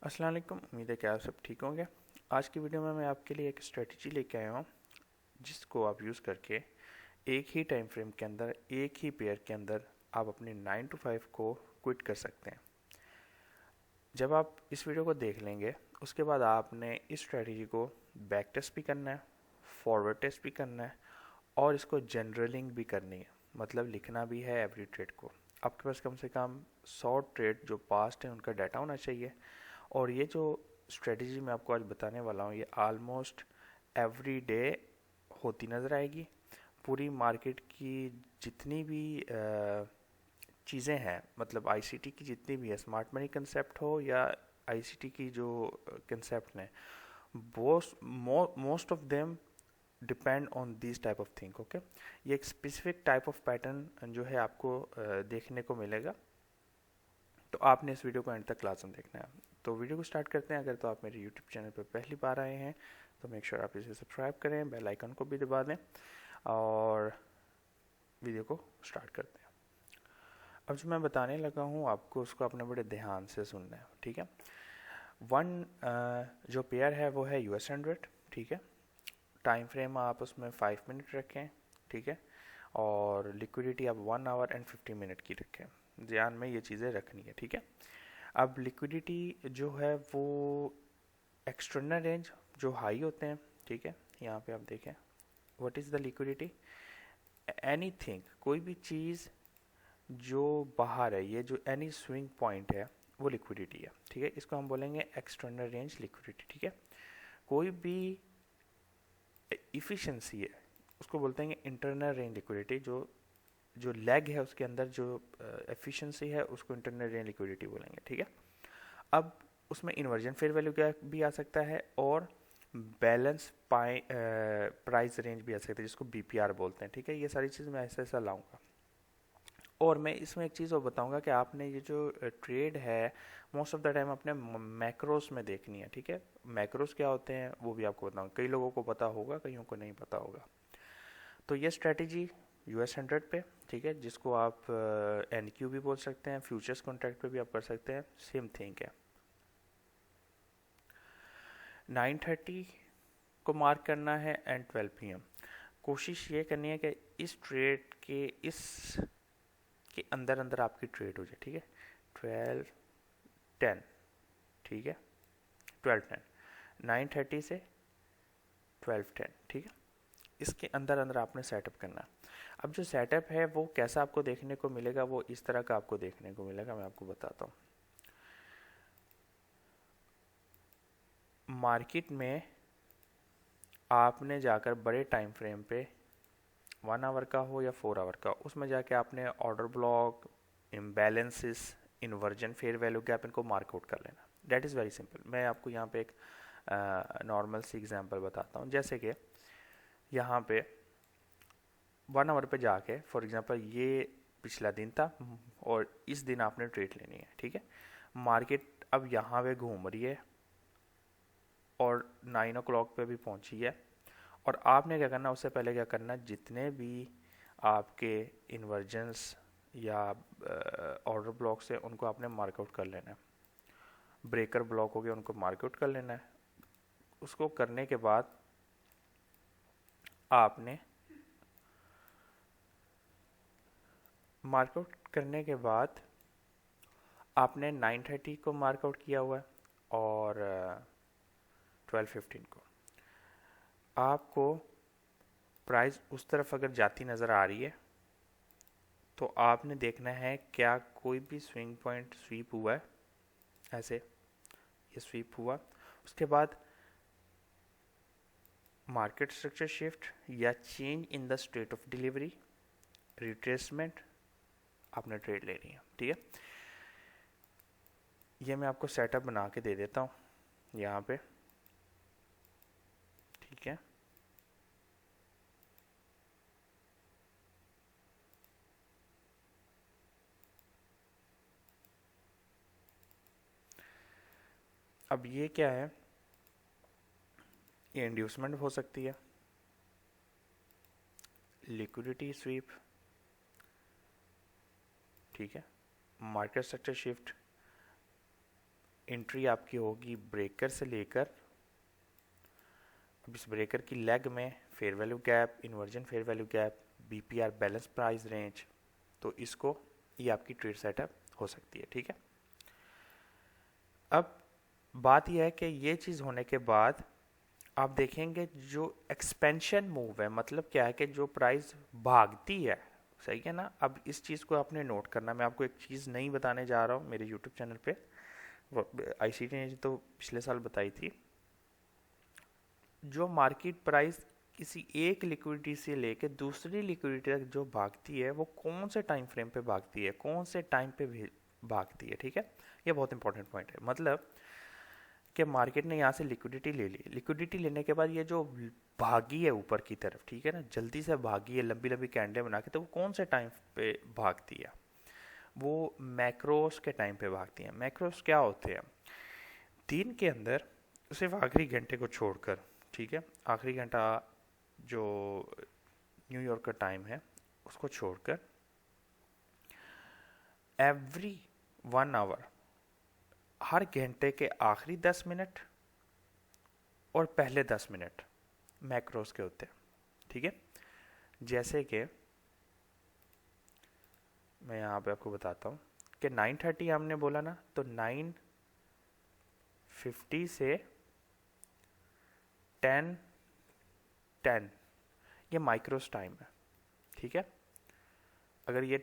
अस्सलाम वालेकुम। उम्मीद है कि आप सब ठीक होंगे। आज की वीडियो में मैं आपके लिए एक स्ट्रेटजी लेके आया हूँ जिसको आप यूज़ करके एक ही टाइम फ्रेम के अंदर एक ही पेयर के अंदर आप अपने 9 to 5 को क्विट कर सकते हैं। जब आप इस वीडियो को देख लेंगे उसके बाद आपने इस स्ट्रेटजी को बैक टेस्ट भी करना है, फॉरवर्ड टेस्ट भी करना है और इसको जनरलिंग भी करनी है, मतलब लिखना भी है एवरी ट्रेड को। आपके पास कम से कम 100 ट्रेड जो पास्ट है उनका डाटा होना चाहिए। और ये जो स्ट्रेटजी मैं आपको आज बताने वाला हूँ ये ऑलमोस्ट एवरी डे होती नज़र आएगी। पूरी मार्केट की जितनी भी चीज़ें हैं, मतलब आईसीटी की जितनी भी है, स्मार्ट मनी कंसेप्ट हो या आईसीटी की जो कंसेप्ट हैं, वो most of them depend on this type of thing. Okay, ये एक स्पेसिफिक टाइप ऑफ पैटर्न जो है आपको देखने को मिलेगा। तो आपने इस वीडियो को एंड तक क्लास में देखना है। तो वीडियो को स्टार्ट करते हैं। अगर तो आप मेरे यूट्यूब चैनल पर पहली बार आए हैं तो मेक श्योर आप इसे सब्सक्राइब करें, बेल आइकन को भी दबा दें और वीडियो को स्टार्ट करते हैं। अब जो मैं बताने लगा हूँ आपको उसको अपने बड़े ध्यान से सुनना है, ठीक है। वन जो पेयर है वो है US 100, ठीक है। टाइम फ्रेम आप उसमें 5 मिनट रखें, ठीक है। और लिक्विडिटी आप 1 आवर एंड 50 मिनट की रखें। ध्यान में ये चीज़ें रखनी है, ठीक है। अब लिक्विडिटी जो है वो एक्सटर्नल रेंज जो हाई होते हैं, ठीक है। यहाँ पे आप देखें what is the liquidity, anything, कोई भी चीज़ जो बाहर है, ये जो एनी स्विंग पॉइंट है वो लिक्विडिटी है, ठीक है। इसको हम बोलेंगे एक्सटर्नल रेंज लिक्विडिटी, ठीक है। कोई भी इफ़िशेंसी है उसको बोलते हैं इंटरनल रेंज लिक्विडिटी। जो जो लेग है उसके अंदर जो एफिशिएंसी है उसको इंटरनल रेंज लिक्विडिटी बोलेंगे, ठीक है। अब उसमें इन्वर्जन फेयर वैल्यू क्या भी आ सकता है और बैलेंस प्राइस रेंज भी आ सकता है जिसको बीपीआर बोलते हैं, ठीक है। ये सारी चीज़ मैं ऐसा ऐसा लाऊंगा। और मैं इसमें एक चीज़ और बताऊंगा कि आपने ये जो ट्रेड है मोस्ट ऑफ द टाइम अपने मैक्रोस में देखनी है, ठीक है। मैक्रोस क्या होते हैं वो भी आपको बताऊंगा, कई लोगों को पता होगा कईयों को नहीं पता होगा। तो ये स्ट्रेटजी US 100 पे, ठीक है, जिसको आप NQ भी बोल सकते हैं, फ्यूचर्स कॉन्ट्रैक्ट पे भी आप कर सकते हैं, सेम थिंग है। 9:30 को मार्क करना है एंड 12 PM। कोशिश ये करनी है कि इस ट्रेड के इस के अंदर अंदर आपकी ट्रेड हो जाए, ठीक है। 12:10, ठीक है, 12:10, 9:30 से 12:10, ठीक है। इसके अंदर अंदर आपने सेटअप करना है। अब जो सेटअप है वो कैसा आपको देखने को मिलेगा, वो इस तरह का आपको देखने को मिलेगा। मैं आपको बताता हूँ। मार्केट में आपने जाकर बड़े टाइम फ्रेम पे 1 आवर का हो या 4 आवर का, उसमें जाके आपने order block, imbalances, inversion, fair value gap, इनको मार्कआउट कर लेना। That is very simple. मैं आपको यहाँ पे एक नॉर्मल सी एग्जांपल बताता हूँ। जैसे कि यहाँ पे 1 आवर पे जाके फॉर एग्जांपल ये पिछला दिन था और इस दिन आपने ट्रेड लेनी है, ठीक है। मार्केट अब यहाँ पे घूम रही है और 9 o'clock पे भी पहुंची है। और आपने क्या करना, उससे पहले क्या करना, जितने भी आपके इन्वर्जन्स या ऑर्डर ब्लॉक्स है उनको आपने मार्कआउट कर लेना है। ब्रेकर ब्लॉक हो गए उनको मार्कआउट कर लेना है। उसको करने के बाद आपने मार्कआउट करने के बाद आपने 9:30 को मार्कआउट किया हुआ है और 12:15 को। आपको प्राइस उस तरफ अगर जाती नज़र आ रही है तो आपने देखना है क्या कोई भी स्विंग पॉइंट स्वीप हुआ है, ऐसे ये स्वीप हुआ। उसके बाद मार्केट स्ट्रक्चर शिफ्ट या change in the state of delivery, retracement, आपने ट्रेड लेनी है, ठीक है। ये मैं आपको सेटअप बना के दे देता हूँ यहाँ पे, ठीक है। अब ये क्या है, ये इंड्यूसमेंट हो सकती है, लिक्विडिटी स्वीप, ठीक है, मार्केट स्ट्रक्चर शिफ्ट, एंट्री आपकी होगी ब्रेकर से लेकर, अब इस ब्रेकर की लेग में fair value gap, inversion fair value gap, BPR balance price range, तो इसको ये आपकी ट्रेड सेटअप हो सकती है। ठीक है, अब बात यह है कि ये चीज़ होने के बाद आप देखेंगे जो एक्सपेंशन मूव है, मतलब क्या है कि जो प्राइस भागती है, सही है ना। अब इस चीज़ को आपने नोट करना, मैं आपको एक चीज़ नहीं बताने जा रहा हूँ मेरे यूट्यूब चैनल पे, आईसीटी ने तो पिछले साल बताई थी। जो मार्केट प्राइस किसी एक लिक्विडिटी से लेकर दूसरी लिक्विडिटी तक जो भागती है, वो कौन से टाइम फ्रेम पे भागती है, कौन से टाइम पे भागती है। ठीक है, ये बहुत इंपॉर्टेंट पॉइंट है। मतलब कि मार्केट ने यहाँ से लिक्विडिटी ले ली, लिक्विडिटी लेने के बाद ये जो भागी है ऊपर की तरफ, ठीक है ना, जल्दी से भागी है लंबी लंबी कैंडल बना के, तो वो कौन से टाइम पे भागती है, वो मैक्रोस के टाइम पे भागती है। मैक्रोस क्या होते हैं, दिन के अंदर सिर्फ आखिरी घंटे को छोड़कर, ठीक है, आखिरी घंटा जो न्यूयॉर्क का टाइम है उसको छोड़कर एवरी 1 आवर, हर घंटे के आखिरी 10 मिनट और पहले 10 मिनट मैक्रोस के होते हैं। ठीक है, जैसे कि मैं यहाँ पे आपको बताता हूँ कि 9:30 हमने बोला ना, तो 9:50 से 10:10 ये माइक्रोस टाइम है। ठीक है, अगर ये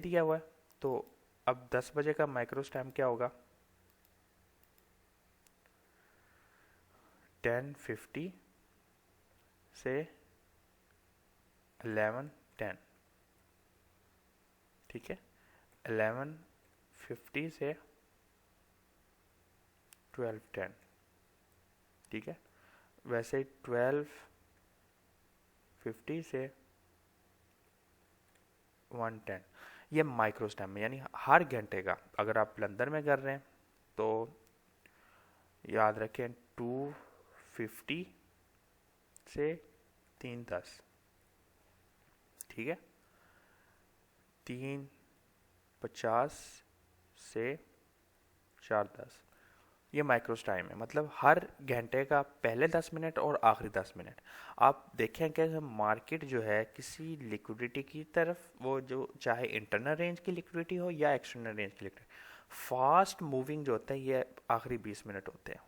दिया हुआ है तो अब 10 बजे का माइक्रोस टाइम क्या होगा, 10:50 से 11:10। ठीक है, 11:50 से 12:10। ठीक है, वैसे 12:50 से 1:10 ये माइक्रोस टाइम में, यानी हर घंटे का। अगर आप लंदन में कर रहे हैं तो याद रखें 2:50 से 3:10। ठीक है, 3:50 से 4:10 ये माइक्रोस टाइम है। मतलब हर घंटे का पहले 10 मिनट और आखिरी 10 मिनट। आप देखें कि मार्केट जो है किसी लिक्विडिटी की तरफ, वो जो चाहे इंटरनल रेंज की लिक्विडिटी हो या एक्सटर्नल रेंज की लिक्विडिटी, फास्ट मूविंग जो होता है ये आखिरी 20 मिनट होते हैं।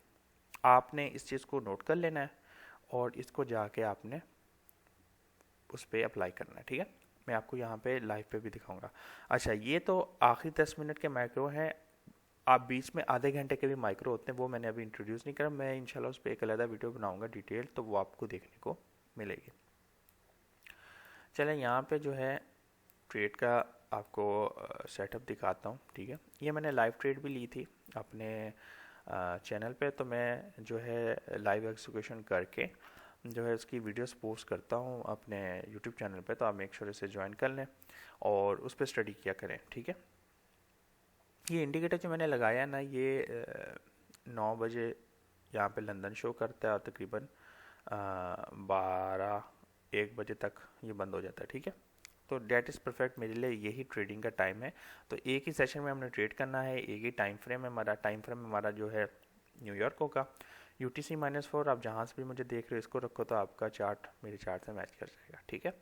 आपने इस चीज़ को नोट कर लेना है और इसको जाके आपने उस पर अप्लाई करना है। ठीक है, मैं आपको यहाँ पे लाइव पे भी दिखाऊंगा। अच्छा, ये तो आखिरी 10 मिनट के माइक्रो हैं। आप बीच में आधे घंटे के भी माइक्रो होते हैं, वो मैंने अभी इंट्रोड्यूस नहीं करा। मैं इंशाल्लाह उस पर एक अलग वीडियो बनाऊंगा डिटेल, तो वो आपको देखने को मिलेगी। चलें, यहाँ पे जो है ट्रेड का आपको सेटअप दिखाता हूँ। ठीक है, ये मैंने लाइव ट्रेड भी ली थी अपने चैनल पे, तो मैं जो है लाइव एग्जीक्यूशन करके जो है उसकी वीडियोस पोस्ट करता हूँ अपने यूट्यूब चैनल पे, तो आप मेक श्योर इसे ज्वाइन कर लें और उस पर स्टडी किया करें। ठीक है, ये इंडिकेटर जो मैंने लगाया ना, ये 9 बजे यहाँ पे लंदन शो करता है और तकरीबन 12-1 बजे तक ये बंद हो जाता है। ठीक है, तो डेट इज़ परफेक्ट, मेरे लिए यही ट्रेडिंग का टाइम है। तो एक ही सेशन में हमने ट्रेड करना है, एक ही टाइम फ्रेम है हमारा। टाइम फ्रेम हमारा जो है न्यूयॉर्क होगा, UTC-4। आप जहाँ से भी मुझे देख रहे हो इसको रखो तो आपका चार्ट मेरे चार्ट से मैच कर जाएगा। ठीक है,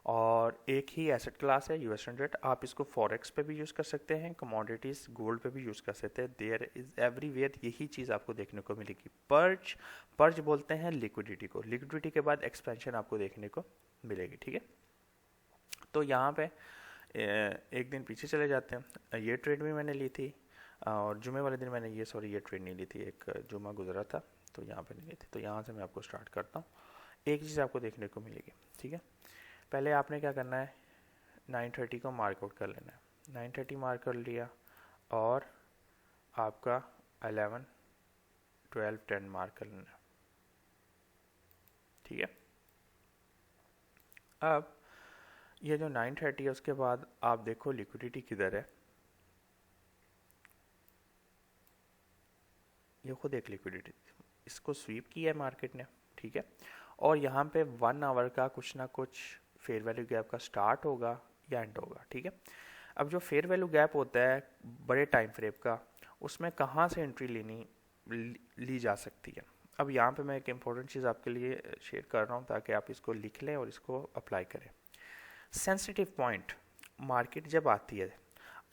और एक ही एसेट क्लास है US100। आप इसको फॉरेक्स पे भी यूज़ कर सकते हैं, कमोडिटीज़ गोल्ड पे भी यूज़ कर सकते हैं। देयर इज़ एवरीवेयर यही चीज़ आपको देखने को मिलेगी। पर्ज बोलते हैं लिक्विडिटी को, लिक्विडिटी के बाद एक्सपेंशन आपको देखने को मिलेगी। ठीक है, तो यहाँ पे एक दिन पीछे चले जाते हैं। ये ट्रेड भी मैंने ली थी और जुमे वाले दिन मैंने ये ट्रेड नहीं ली थी, एक जुमा गुजरा था तो यहाँ पे नहीं ली थी। तो यहाँ से मैं आपको स्टार्ट करता हूँ। एक चीज़ आपको देखने को मिलेगी। ठीक है, पहले आपने क्या करना है, 9:30 को मार्कआउट कर लेना है। 9:30 मार्क कर लिया और आपका 11, 12, 10 मार्क कर लेना है। ठीक है, अब ये जो 9:30 है उसके बाद आप देखो लिक्विडिटी किधर है, ये खुद एक लिक्विडिटी, इसको स्वीप किया है मार्केट ने। ठीक है, और यहाँ पे 1 आवर का कुछ ना कुछ फेयर वैल्यू गैप का स्टार्ट होगा या एंड होगा। ठीक है, अब जो फेयर वैल्यू गैप होता है बड़े टाइम फ्रेम का, उसमें कहाँ से एंट्री ली जा सकती है। अब यहाँ पे मैं एक इम्पोर्टेंट चीज़ आपके लिए शेयर कर रहा हूँ ताकि आप इसको लिख लें और इसको अप्लाई करें। सेंसिटिव पॉइंट, मार्केट जब आती है,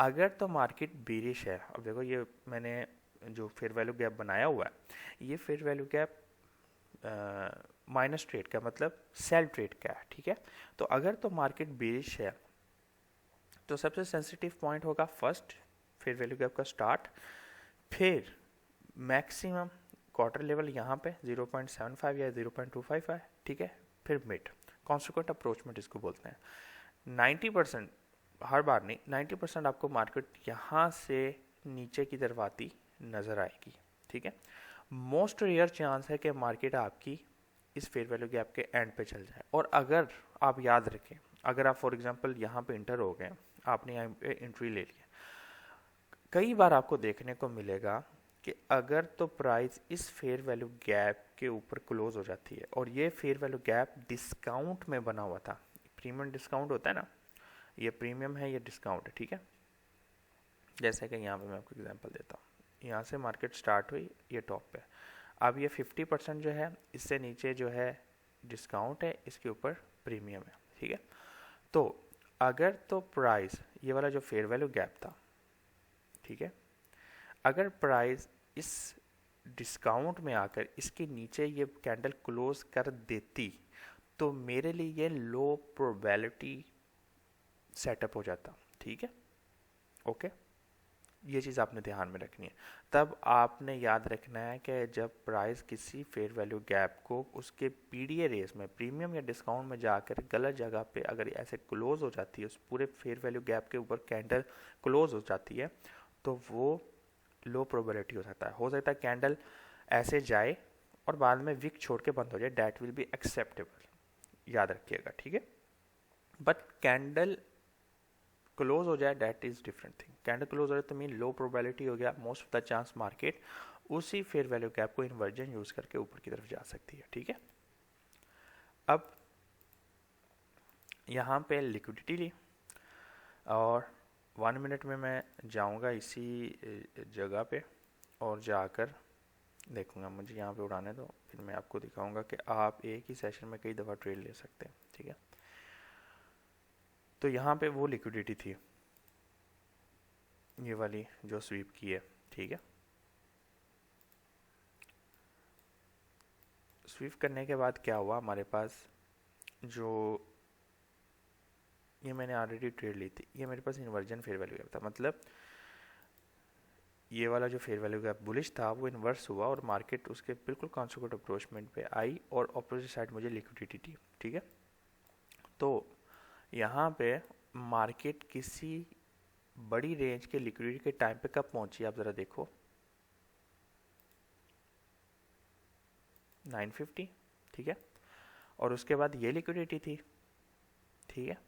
अगर तो मार्केट बेरिश है, अब देखो ये मैंने जो फेयर वैल्यू गैप बनाया हुआ है, ये fair value gap minus trade का मतलब सेल ट्रेड का है, ठीक है। तो अगर तो मार्केट बेरिश है तो सबसे सेंसिटिव पॉइंट होगा फर्स्ट फेयर वैल्यू गैप का स्टार्ट, फिर मैक्सिमम क्वार्टर लेवल यहाँ पे 0.75 या 0.25 है, ठीक है। फिर मिड कॉन्सिक्वेंट अप्रोचमेंट इसको बोलते हैं। 90%, हर बार नहीं, 90% आपको मार्केट यहाँ से नीचे की तरफ आती नज़र आएगी, ठीक है। मोस्ट रेयर चांस है कि मार्केट आपकी इस फेयर वैल्यू गैप के एंड पे चल जाए। और अगर आप याद रखें, अगर आप फॉर एग्जांपल यहाँ पे इंटर हो गए, आपने यहाँ पे एंट्री ले लिया, कई बार आपको देखने को मिलेगा कि अगर तो प्राइस इस फेयर वैल्यू गैप के ऊपर क्लोज हो जाती है, और ये फेयर वैल्यू गैप डिस्काउंट में बना हुआ था, प्रीमियम डिस्काउंट होता है ना, ये प्रीमियम है, ये डिस्काउंट है, ठीक है। जैसे कि यहाँ पे मैं आपको एग्जांपल देता हूँ, यहाँ से मार्केट स्टार्ट हुई, ये टॉप पे, अब ये 50% जो है, इससे नीचे जो है डिस्काउंट है, इसके ऊपर प्रीमियम है, ठीक है। तो अगर तो प्राइस, ये वाला जो फेयर वैल्यू गैप था, ठीक है, अगर प्राइस इस डिस्काउंट में आकर इसके नीचे ये कैंडल क्लोज कर देती तो मेरे लिए ये लो प्रोबेबिलिटी सेटअप हो जाता, ठीक है, ओके। ये चीज़ आपने ध्यान में रखनी है। तब आपने याद रखना है कि जब प्राइस किसी फेयर वैल्यू गैप को उसके पीडीए रेस में, प्रीमियम या डिस्काउंट में जाकर गलत जगह पे अगर ऐसे क्लोज हो जाती है, उस पूरे फेयर वैल्यू गैप के ऊपर कैंडल क्लोज हो जाती है, तो वो लो प्रोबेबिलिटी हो सकता है कैंडल ऐसे जाए और बाद में विक छोड़ के बंद हो जाए, डैट विल बी एक्सेप्टेबल, याद रखिएगा, ठीक है। बट कैंडल क्लोज हो जाए, that is different thing. Candle close हो जाए तो मीन लो प्रोबेबिलिटी हो गया, most of the chance market उसी फेयर वैल्यू गैप को इन्वर्जन यूज करके ऊपर की तरफ जा सकती है, ठीक है। अब यहाँ पे लिक्विडिटी ली, और 1 मिनट में मैं जाऊँगा इसी जगह पे और जाकर देखूंगा, मुझे यहाँ पे उड़ाने दो, फिर मैं आपको दिखाऊंगा कि आप एक ही सेशन में कई दफ़ा ट्रेड ले सकते हैं, ठीक है। तो यहाँ पे वो लिक्विडिटी थी, ये वाली जो स्वीप की है, ठीक है। स्वीप करने के बाद क्या हुआ, हमारे पास जो ये मैंने ऑलरेडी ट्रेड ली थी, ये मेरे पास इन्वर्जन फेयर वैल्यू गैप था, मतलब ये वाला जो फेयर वैल्यू गैप बुलिश था वो इन्वर्स हुआ और मार्केट उसके बिल्कुल कॉन्सिक्वेंट अप्रोचमेंट पे आई और अपोजिट साइड मुझे लिक्विडिटी थी, ठीक है। तो यहाँ पे मार्केट किसी बड़ी रेंज के लिक्विडिटी के टाइम पे कब पहुंची, आप ज़रा देखो, 950, ठीक है। और उसके बाद ये लिक्विडिटी थी, ठीक है।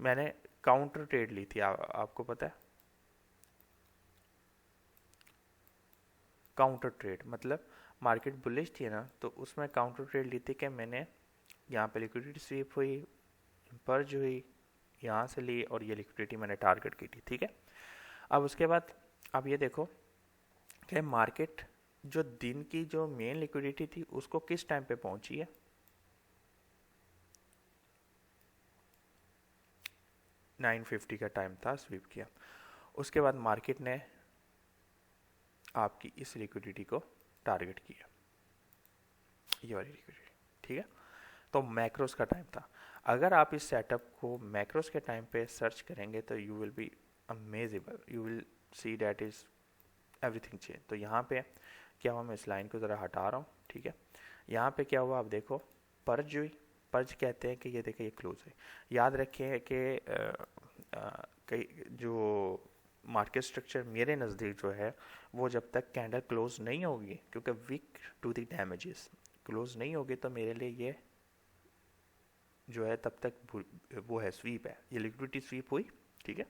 मैंने काउंटर ट्रेड ली थी, आपको पता है काउंटर ट्रेड मतलब मार्केट बुलिश थी ना, तो उसमें काउंटर ट्रेड ली थी कि मैंने यहाँ पे लिक्विडिटी स्वीप हुई, पर्ज हुई, यहाँ से ली और ये लिक्विडिटी मैंने टारगेट की थी, ठीक है। अब उसके बाद अब ये देखो कि मार्केट जो दिन की जो मेन लिक्विडिटी थी उसको किस टाइम पे पहुंची है, 950 का टाइम था, स्वीप किया, उसके बाद मार्केट ने आपकी इस लिक्विडिटी को टारगेट किया, ये वाली लिक्विडिटी, ठीक है। तो मैक्रोस का टाइम था। अगर आप इस सेटअप को मैक्रोस के टाइम पे सर्च करेंगे तो you will be amazable, you will see that is everything change. तो यहाँ पे क्या हुआ, मैं इस लाइन को ज़रा हटा रहा हूँ, ठीक है। यहाँ पे क्या हुआ, आप देखो पर्ज हुई, पर्ज कहते हैं कि ये देखिए ये क्लोज है। याद रखें कि कई जो मार्केट स्ट्रक्चर मेरे नज़दीक जो है वो जब तक कैंडल क्लोज नहीं होगी, क्योंकि विक टू द डैमेजेस क्लोज नहीं होगी, तो मेरे लिए ये जो है तब तक वो है स्वीप है, ये लिक्विडिटी स्वीप हुई, ठीक है।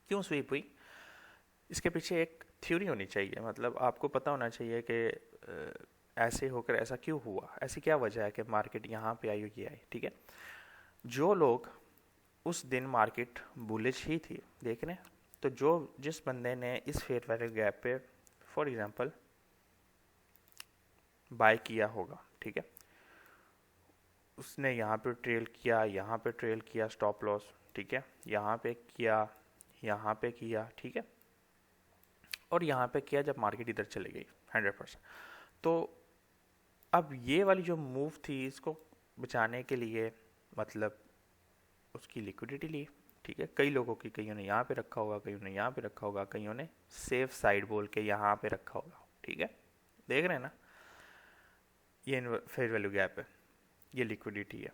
क्यों स्वीप हुई, इसके पीछे एक थ्योरी होनी चाहिए, मतलब आपको पता होना चाहिए कि ऐसे होकर ऐसा क्यों हुआ, ऐसी क्या वजह है कि मार्केट यहाँ पे आई ये आई, ठीक है। जो लोग उस दिन मार्केट बुलिश ही थी देख रहे हैं, तो जिस बंदे ने इस फेयर वैल्यू गैप पे फॉर एग्जांपल बाय किया होगा, ठीक है, उसने यहाँ पे ट्रेल किया, यहाँ पे ट्रेल किया स्टॉप लॉस, ठीक है, यहाँ पे किया, यहाँ पे किया, ठीक है, और यहाँ पे किया जब मार्केट इधर चली गई 100%। तो अब ये वाली जो मूव थी इसको बचाने के लिए मतलब उसकी लिक्विडिटी ली, ठीक है, कई लोगों की, कईयों ने यहाँ पे रखा होगा, कईयों ने यहाँ पे रखा होगा, कईयों ने सेफ साइड बोल के यहाँ पे रखा होगा, ठीक है, देख रहे हैं ना, ये फेयर वैल्यू गैप है, ये लिक्विडिटी है।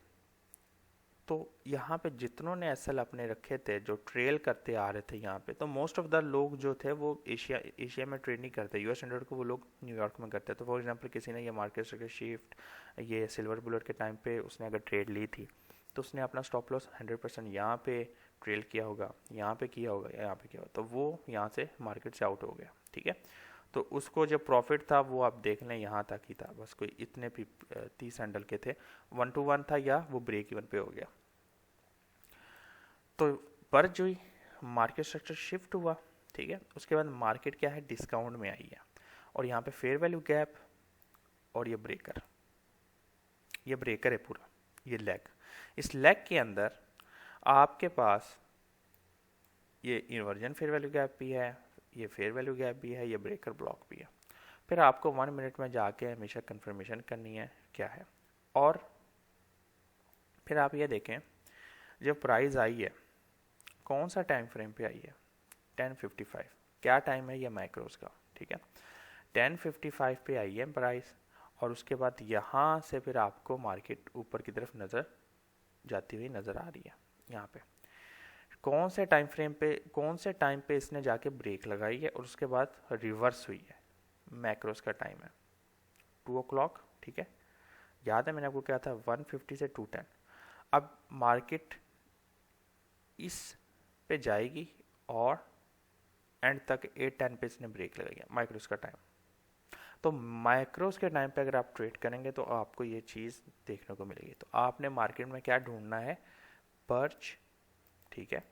तो यहाँ पे जितनों ने एसएल अपने रखे थे जो ट्रेल करते आ रहे थे यहाँ पे, तो मोस्ट ऑफ द लोग जो थे वो एशिया में ट्रेड नहीं करते, यूएस 100 को वो लोग न्यूयॉर्क में करते। तो फॉर एग्जांपल किसी ने ये मार्केट से शिफ्ट, ये सिल्वर बुलेट के टाइम पे उसने अगर ट्रेड ली थी तो उसने अपना स्टॉप लॉस 100% यहाँ पे ट्रेल किया होगा, यहाँ पे किया होगा, यहाँ पे किया होगा, तो वो यहाँ से मार्केट से आउट हो गया, ठीक है। तो उसको जो प्रॉफिट था वो आप देख लें यहाँ तक ही था, बस कोई इतने 30 हैंडल के थे, 1 to 1 था या वो ब्रेक इवन पे हो गया। तो पर जो मार्केट स्ट्रक्चर शिफ्ट हुआ, ठीक है, उसके बाद मार्केट क्या है, डिस्काउंट में आई है, और यहाँ पे फेयर वैल्यू गैप और ये ब्रेकर है पूरा, ये लेग, इस लेग के अंदर आपके पास ये इन्वर्जन फेयर वैल्यू गैप भी है, ये फेयर वैल्यू गैप भी है, ये ब्रेकर ब्लॉक भी है। फिर आपको 1 मिनट में जाके हमेशा कंफर्मेशन करनी है क्या है, और फिर आप ये देखें जब प्राइस आई है कौन सा टाइम फ्रेम पे आई है, 10:55, क्या टाइम है ये माइक्रोस का, ठीक है, 10:55 पे आई है प्राइस, और उसके बाद यहाँ से फिर आपको मार्केट ऊपर की तरफ नज़र जाती हुई नज़र आ रही है। यहाँ पे कौन से टाइम पे इसने जाके ब्रेक लगाई है और उसके बाद रिवर्स हुई है, मैक्रोस का टाइम है 2 o'clock, ठीक है, याद है मैंने आपको क्या था, 150 से 210। अब मार्केट इस पे जाएगी और एंड तक 8:10 पे इसने ब्रेक लगाई है, माइक्रोस का टाइम। तो माइक्रोस के टाइम पे अगर आप ट्रेड करेंगे तो आपको ये चीज़ देखने को मिलेगी। तो आपने मार्केट में क्या ढूंढना है, पर्च, ठीक है,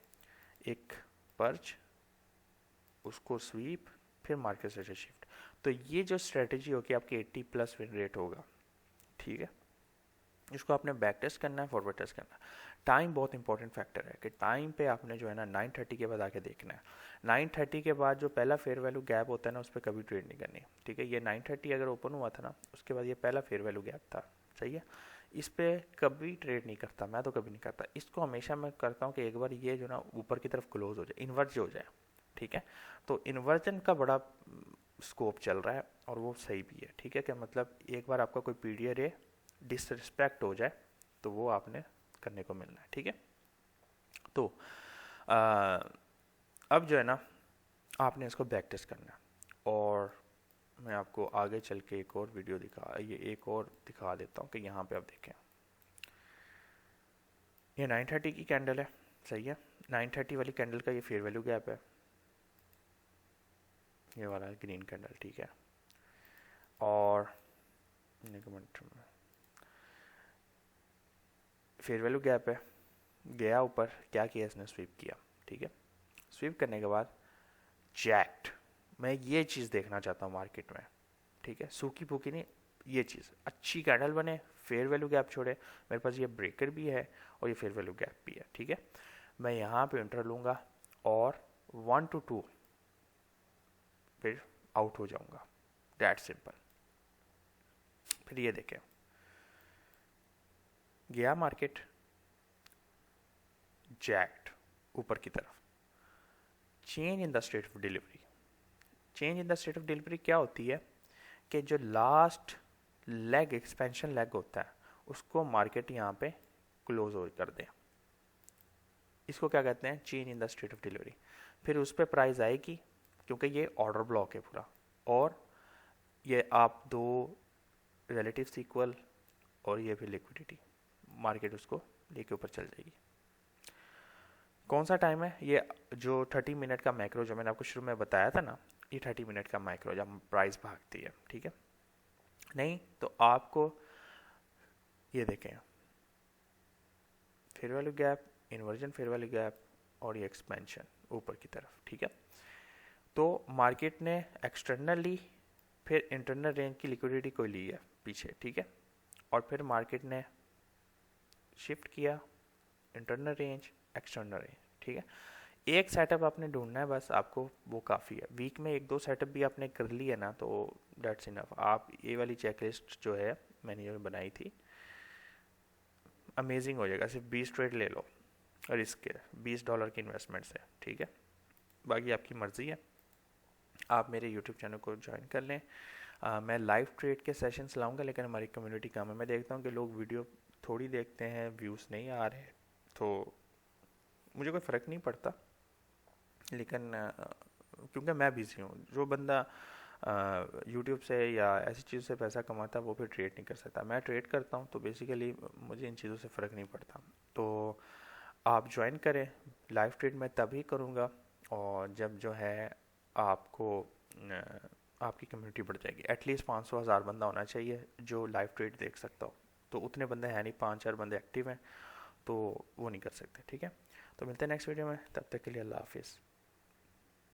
एक पर्च, उसको स्वीप, फिर मार्केट से शिफ्ट। तो ये जो स्ट्रेटेजी होगी आपकी 80+ विन रेट होगा, ठीक है। इसको आपने बैक टेस्ट करना है, फॉरवर्ड टेस्ट करना है। टाइम बहुत इंपॉर्टेंट फैक्टर है कि टाइम पे आपने जो है ना 9:30 के बाद आके देखना है। 9:30 के बाद जो पहला फेयर वैल्यू गैप होता है ना उस पर कभी ट्रेड नहीं करनी, ठीक है। ये 9:30 अगर ओपन हुआ था ना उसके बाद ये पहला फेयर वैल्यू गैप था, सही है, इस पर कभी ट्रेड नहीं करता मैं, तो कभी नहीं करता इसको। हमेशा मैं करता हूँ कि एक बार ये जो ना ऊपर की तरफ क्लोज हो जाए, इन्वर्ज हो जाए, ठीक है। तो इन्वर्जन का बड़ा स्कोप चल रहा है और वो सही भी है, ठीक है, क्या मतलब एक बार आपका कोई पीरियड है डिसरिस्पेक्ट हो जाए तो वो आपने करने को मिलना है, ठीक है। तो अब जो है ना आपने इसको बैक टेस्ट करना है, और मैं आपको आगे चल के एक और दिखा देता हूँ कि यहाँ पे आप देखें, ये 9:30 की कैंडल है, सही है, 9:30 वाली कैंडल का ये फेयर वैल्यू गैप है, ये वाला ग्रीन कैंडल, ठीक है, और फेयर वैल्यू गैप है, गया ऊपर, क्या किया इसने, स्वीप किया, ठीक है। स्वीप करने के बाद जैक्ट, मैं ये चीज़ देखना चाहता हूँ मार्केट में, ठीक है, सूखी फूकी नहीं, ये चीज़ अच्छी कैंडल बने, फेयर वैल्यू गैप छोड़े, मेरे पास ये ब्रेकर भी है और ये फेयर वैल्यू गैप भी है, ठीक है। मैं यहाँ पे एंटर लूँगा और 1 to 2 फिर आउट हो जाऊँगा, दैट सिंपल। फिर ये देखें, गया मार्केट, जैक्ट ऊपर की तरफ, change in the state of delivery. Change in the state of delivery क्या होती है कि जो लास्ट लेग, एक्सपेंशन लेग होता है, उसको मार्केट यहाँ पे क्लोज कर दे, इसको क्या कहते हैं, change in the state of delivery. फिर उस पर प्राइस आएगी क्योंकि ये ऑर्डर ब्लॉक है पूरा, और ये आप दो रिलेटिव्स इक्वल और ये फिर लिक्विडिटी, मार्केट उसको लेके ऊपर चल जाएगी। कौन सा टाइम है, ये जो 30 मिनट का मैक्रो जो मैंने आपको शुरू में बताया था ना, ये 30 मिनट का मैक्रो जब प्राइस भागती है, ठीक है। नहीं तो आपको ये देखें, fair value gap, inversion fair value gap और ये एक्सपेंशन, ऊपर की तरफ, ठीक है। तो मार्केट ने एक्सटर्नली फिर इंटरनल रेंज की लिक्विडिटी को ली है पीछे, ठीक है, और फिर मार्केट ने शिफ्ट किया इंटरनल रेंज एक्सटर्नल रेंज, ठीक है। एक सेटअप आपने ढूंढना है बस, आपको वो काफ़ी है। वीक में 1-2 सेटअप भी आपने कर लिया ना तो डेट्स इनफ। आप ये वाली चेकलिस्ट जो है मैंने जो बनाई थी अमेजिंग हो जाएगा। सिर्फ 20 ट्रेड ले लो और इसके $20 की इन्वेस्टमेंट से, ठीक है। बाकी आपकी मर्ज़ी है, आप मेरे यूट्यूब चैनल को ज्वाइन कर लें। मैं लाइव ट्रेड के सेशंस लाऊंगा, लेकिन हमारी कम्युनिटी कम है। मैं देखता हूँ कि लोग वीडियो थोड़ी देखते हैं, व्यूज़ नहीं आ रहे, तो मुझे कोई फ़र्क नहीं पड़ता, लेकिन क्योंकि मैं बिज़ी हूँ। जो बंदा यूट्यूब से या ऐसी चीज़ से पैसा कमाता है वो फिर ट्रेड नहीं कर सकता। मैं ट्रेड करता हूँ, तो बेसिकली मुझे इन चीज़ों से फ़र्क नहीं पड़ता। तो आप ज्वाइन करें। लाइव ट्रेड मैं तभी करूँगा और जब जो है आपको आपकी कम्युनिटी बढ़ जाएगी। एटलीस्ट 500-1000 बंदा होना चाहिए जो लाइव ट्रेड देख सकता हो। तो उतने बंदे हैं नहीं, 5-4 बंदे एक्टिव हैं, तो वो नहीं कर सकते, ठीक है। तो मिलते हैं नेक्स्ट वीडियो में, तब तक के लिए अल्लाह हाफिज़।